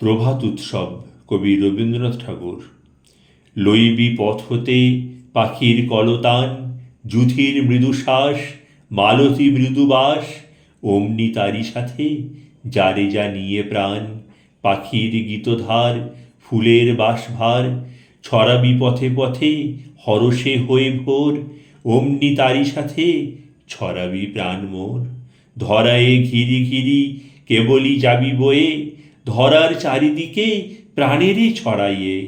প্রভাত উৎসব কবি রবীন্দ্রনাথ ঠাকুর। লইবি পথ হতে পাখির কলতান, যুধির মৃদুশ্বাস, মালতী মৃদুবাস, অমনি তারি সাথে যারে যা নিয়ে প্রাণ। পাখির গীতধার, ফুলের বাসভার, ছড়াবি পথে পথে হরষে হয়ে ভোর। অমনি তারি সাথে ছড়াবি প্রাণ মোর। ধরায়ে ঘিরি ঘিরি কেবলই যাবি বয়ে, ধরার চারিদিকে প্রাণেরই ছড়াইয়ে।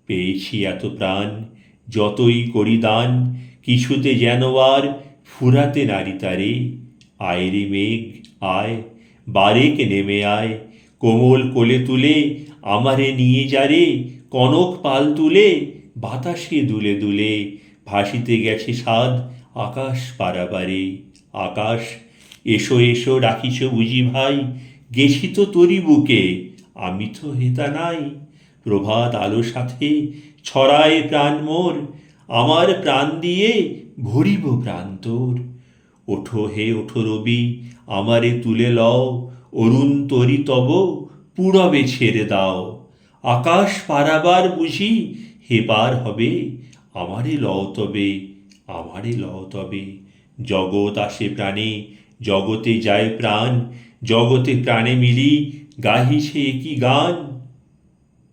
পেয়েছি এত প্রাণ যতই করি দান, কিছুতে যেন আর ফুরাতে নারী তারে। আয় রে মেঘ আয়, বারেক নেমে আয়, কোমল কোলে তুলে আমারে নিয়ে যারে। কনক পাল তুলে বাতাসে দুলে দুলে, ভাসিতে গেছে সাদ আকাশ পারাবারে। আকাশ এসো এসো ডাকিছ বুঝি ভাই, গেছি তো তোরি বুকে, আমি তো হেতা নাই। প্রভাত আলো সাথে ছড়ায় প্রাণ মোর, আমার প্রাণ দিয়ে ভরিব প্রাণ তোর। ওঠো হে ওঠো রবি, আমারে তুলে লও, অরুণ তরি তব পূরবে ছেড়ে দাও। আকাশ পারাবার বুঝি হে পার হবে, আমারে লও তবে, আমারে লও তবে। জগৎ আসে প্রাণে, জগতে যায় প্রাণ, জগতে প্রাণে মিলি গাহিছে একই গান।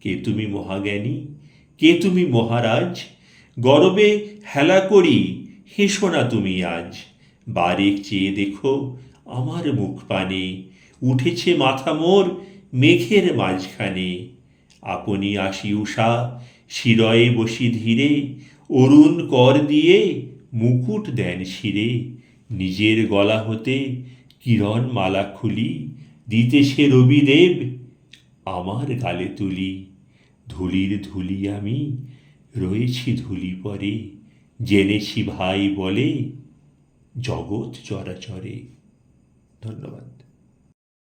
কে তুমি মহাজ্ঞানী, কে তুমি মহারাজ, গরবে হেলা করি হেসো না তুমি আজ। বারেক চেয়ে দেখো আমার মুখ পানে, উঠেছে মাথা মোর মেঘের মাঝখানে। আপনি আসি উষা শিরয়ে বসি ধীরে, অরুণ কর দিয়ে মুকুট দেন শিরে। নিজের গলা হতে কিরণ মালা খুলি, দিতেছে রবিদেব আমার গালে তুলি। ধুলির ধুলি আমি রয়েছি ধুলি পরে, জেনেছি ভাই বলে জগৎ চরাচরে। ধন্যবাদ।